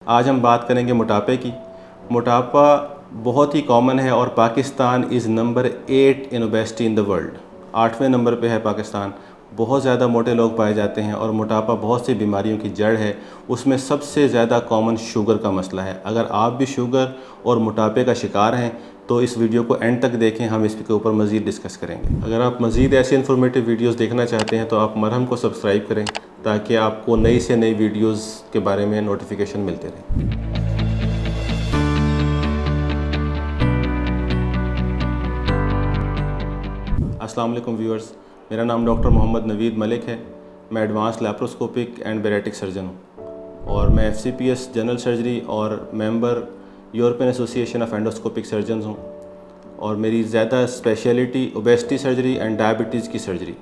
आज हम बात करेंगे मोटापे की। मोटापा बहुत ही कॉमन है और Pakistan is number 8 in obesity in the world. 8वें नंबर पे है पाकिस्तान। बहुत ज़्यादा मोटे लोग पाए जाते हैं और मोटापा बहुत सी बीमारियों की जड़ है। उसमें सबसे ज़्यादा कॉमन शुगर का मसला है। अगर आप भी शुगर और मोटापे का शिकार हैं तो इस वीडियो को एंड तक देखें, हम इसके ऊपर मज़ीद डिस्कस करेंगे। अगर आप मज़ीद ऐसे इन्फॉर्मेटिव वीडियोस देखना चाहते हैं तो आप मरहम को सब्सक्राइब करें ताकि आपको नई से नई वीडियोस के बारे में नोटिफिकेशन मिलते रहें। अस्सलाम वालेकुम व्यूअर्स, मेरा नाम डॉक्टर मोहम्मद नवीद मलिक है। मैं एडवांस लैप्रोस्कोपिक एंड बैरेटिक सर्जन हूँ और मैं FCPS जनरल सर्जरी और member European association of endoscopic surgeons हूँ और मेरी ज़्यादा speciality obesity surgery and diabetes की सर्जरी।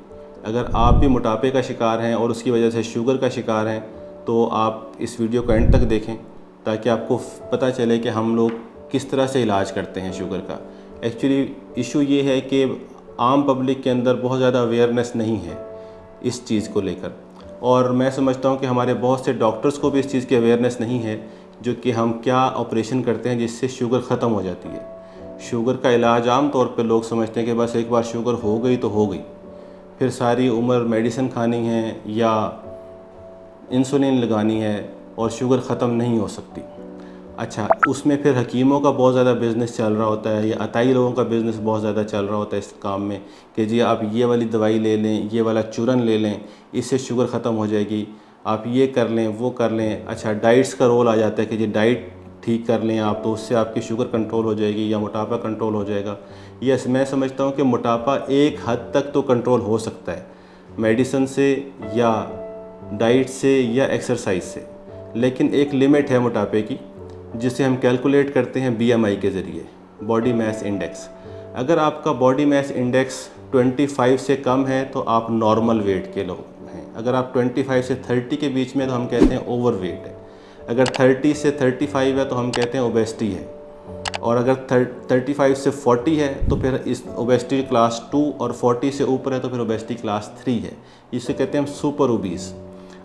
अगर आप भी मोटापे का शिकार हैं और उसकी वजह से शुगर का शिकार हैं तो आप इस वीडियो को एंड तक देखें ताकि आपको पता चले कि हम लोग किस तरह से इलाज करते हैं शुगर का। एक्चुअली इशू ये है कि आम पब्लिक के अंदर बहुत ज़्यादा अवेयरनेस नहीं है इस चीज़ को लेकर, और मैं समझता हूँ कि हमारे बहुत से डॉक्टर्स को भी इस चीज़ की अवेयरनेस नहीं है जो कि हम क्या ऑपरेशन करते हैं जिससे शुगर ख़त्म हो जाती है। शुगर का इलाज आम तौर पे लोग समझते हैं कि बस एक बार शुगर हो गई तो हो गई, फिर सारी उम्र मेडिसिन खानी है या इंसुलिन लगानी है और शुगर ख़त्म नहीं हो सकती। अच्छा, उसमें फिर हकीमों का बहुत ज़्यादा बिज़नेस चल रहा होता है या अताई लोगों का बिज़नेस बहुत ज़्यादा चल रहा होता है इस काम में कि जी आप ये वाली दवाई ले लें, ये वाला चूरन ले लें, इससे शुगर ख़त्म हो जाएगी, आप ये कर लें वो कर लें। अच्छा, डाइट्स का रोल आ जाता है कि जी डाइट ठीक कर लें आप तो उससे आपकी शुगर कंट्रोल हो जाएगी या मोटापा कंट्रोल हो जाएगा। यस, मैं समझता हूँ कि मोटापा एक हद तक तो कंट्रोल हो सकता है मेडिसिन से या डाइट से या एक्सरसाइज से, लेकिन एक लिमिट है मोटापे की जिसे हम कैलकुलेट करते हैं BMI के ज़रिए, बॉडी मास इंडेक्स। अगर आपका बॉडी मास इंडेक्स 25 से कम है तो आप नॉर्मल वेट के लोग हैं। अगर आप 25 से 30 के बीच में तो हम कहते हैं ओवर वेट है। अगर 30 से 35 है तो हम कहते हैं ओबेसिटी है, और अगर 35 से 40 है तो फिर इस ओबेसिटी क्लास 2, और 40 से ऊपर है तो फिर ओबेसिटी क्लास 3 है। इसे कहते हैं हम सुपर ओबीस।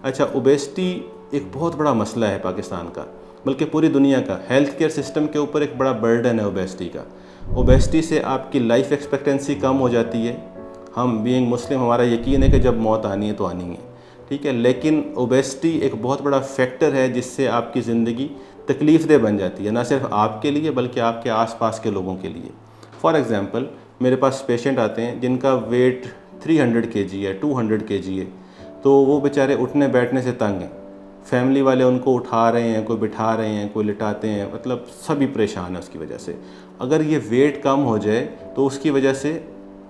अच्छा, ओबेसिटी एक बहुत बड़ा मसला है पाकिस्तान का, बल्कि पूरी दुनिया का। हेल्थ केयर सिस्टम के ऊपर एक बड़ा बर्डन है ओबेसिटी का। ओबेसिटी से आपकी लाइफ एक्सपेक्टेंसी कम हो जाती है। हम बीइंग मुस्लिम हमारा यकीन है कि जब मौत आनी है तो आनी है, ठीक है, लेकिन ओबेसिटी एक बहुत बड़ा फैक्टर है जिससे आपकी ज़िंदगी तकलीफ़देह बन जाती है, ना सिर्फ आपके लिए बल्कि आपके आसपास के लोगों के लिए। फॉर एग्ज़ाम्पल, मेरे पास पेशेंट आते हैं जिनका वेट 300 kg है, 200 kg है, तो वो बेचारे उठने बैठने से तंग हैं। फैमिली वाले उनको उठा रहे हैं, कोई बिठा रहे हैं, कोई लिटाते हैं, मतलब सभी परेशान हैं उसकी वजह से। अगर ये वेट कम हो जाए तो उसकी वजह से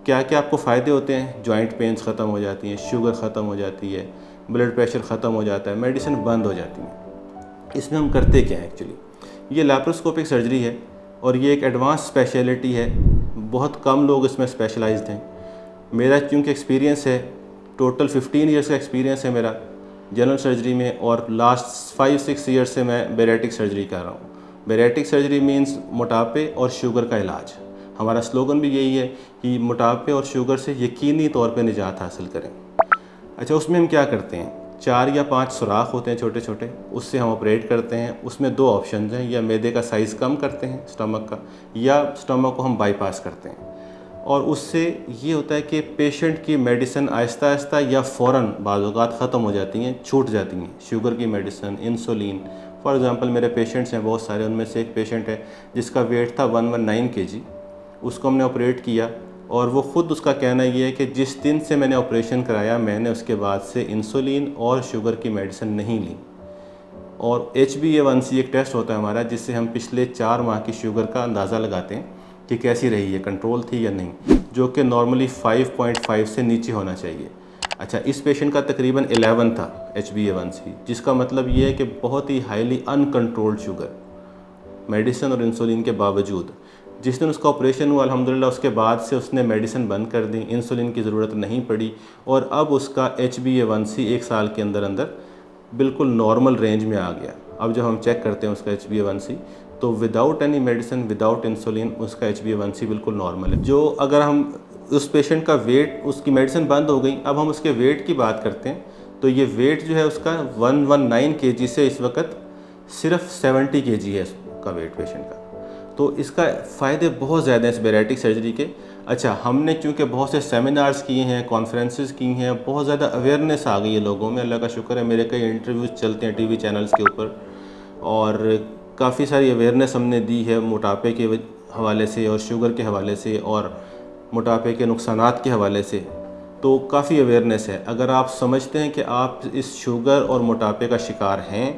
क्या क्या आपको फ़ायदे होते हैं? जॉइंट पेन्स ख़त्म हो जाती हैं, शुगर ख़त्म हो जाती है, ब्लड प्रेशर ख़त्म हो जाता है, मेडिसिन बंद हो जाती हैं। इसमें हम करते क्या हैं एक्चुअली? ये लैप्रोस्कोपिक सर्जरी है और ये एक एडवांस स्पेशलिटी है। बहुत कम लोग इसमें स्पेशलाइज्ड हैं। मेरा क्योंकि एक्सपीरियंस है, टोटल 15 ईयर्स का एक्सपीरियंस है मेरा जनरल सर्जरी में, और लास्ट 5-6 ईयर्स से मैं बैरेटिक सर्जरी कर रहा हूँ। बैरेटिक सर्जरी मींस मोटापे और शुगर का इलाज। हमारा स्लोगन भी यही है कि मोटापे और शुगर से यकीनी तौर पे निजात हासिल करें। अच्छा, उसमें हम क्या करते हैं? 4 या 5 सुराख होते हैं छोटे छोटे, उससे हम ऑपरेट करते हैं। उसमें 2 ऑप्शन हैं, या मैदे का साइज़ कम करते हैं स्टमक का, या स्टमक को हम बाईपास करते हैं। और उससे ये होता है कि पेशेंट की मेडिसिन आहिस्ता आहिस्ता या फ़ौरन बाज़ औक़ात ख़त्म हो जाती हैं, छूट जाती हैं। शुगर की मेडिसिन, इंसुलिन। फॉर एग्ज़ाम्पल, मेरे पेशेंट्स हैं बहुत सारे, उनमें से एक पेशेंट है जिसका वेट था 119 kg। उसको हमने ऑपरेट किया और वो ख़ुद उसका कहना ये है कि जिस दिन से मैंने ऑपरेशन कराया मैंने उसके बाद से इंसुलिन और शुगर की मेडिसिन नहीं ली। और HbA1c एक टेस्ट होता है हमारा जिससे हम पिछले 4 माह की शुगर का अंदाज़ा लगाते हैं कि कैसी रही है, कंट्रोल थी या नहीं, जो कि नॉर्मली 5.5 से नीचे होना चाहिए। अच्छा, इस पेशेंट का तकरीबन 11 था HbA1c, जिसका मतलब ये है कि बहुत ही हाईली अनकंट्रोल्ड शुगर, मेडिसिन और इंसुलिन के बावजूद। जिस दिन उसका ऑपरेशन हुआ अल्हम्दुलिल्लाह उसके बाद से उसने मेडिसिन बंद कर दी, इंसुलिन की ज़रूरत नहीं पड़ी, और अब उसका HbA1c 1 साल के अंदर अंदर बिल्कुल नॉर्मल रेंज में आ गया। अब जब हम चेक करते हैं उसका HbA1c तो without any medicine, without insulin उसका HbA1c बिल्कुल नॉर्मल है। जो अगर हम उस पेशेंट का वेट, उसकी मेडिसिन बंद हो गई, अब हम उसके वेट की बात करते हैं तो ये वेट जो है उसका 119 kg से इस वक्त सिर्फ 70 kg है उसका वेट पेशेंट का। तो इसका फ़ायदे बहुत ज़्यादा हैं इस बैरिएट्रिक सर्जरी के। अच्छा, हमने क्योंकि बहुत से सेमिनार्स किए हैं, कॉन्फ्रेंसेस की हैं, बहुत ज़्यादा अवेयरनेस आ गई है लोगों में, अल्लाह का शुक्र है। मेरे कई इंटरव्यूज़ चलते हैं टीवी चैनल्स के ऊपर और काफ़ी सारी अवेयरनेस हमने दी है मोटापे के हवाले से और शुगर के हवाले से और मोटापे के नुकसानात के हवाले से। तो काफ़ी अवेयरनेस है। अगर आप समझते हैं कि आप इस शुगर और मोटापे का शिकार हैं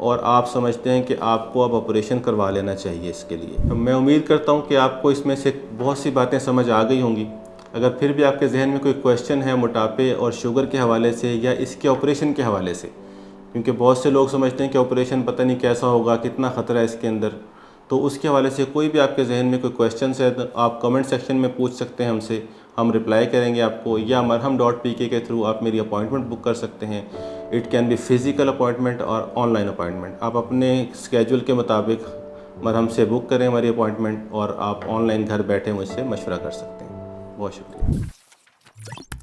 और आप समझते हैं कि आपको अब ऑपरेशन करवा लेना चाहिए इसके लिए, तो मैं उम्मीद करता हूं कि आपको इसमें से बहुत सी बातें समझ आ गई होंगी। अगर फिर भी आपके जहन में कोई क्वेश्चन है मोटापे और शुगर के हवाले से या इसके ऑपरेशन के हवाले से, क्योंकि बहुत से लोग समझते हैं कि ऑपरेशन पता नहीं कैसा होगा, कितना ख़तरा है इसके अंदर, तो उसके हवाले से कोई भी आपके जहन में कोई क्वेश्चन है तो आप कमेंट सेक्शन में पूछ सकते हैं हमसे, हम रिप्लाई करेंगे आपको। या marham.pk के थ्रू आप मेरी अपॉइंटमेंट बुक कर सकते हैं। It can be physical appointment और ऑनलाइन अपॉइंटमेंट। आप अपने स्केड्यूल के मुताबिक मरहम से बुक करें हमारी अपॉइंटमेंट और आप ऑनलाइन घर बैठे मुझसे मशवरा कर सकते हैं। बहुत शुक्रिया।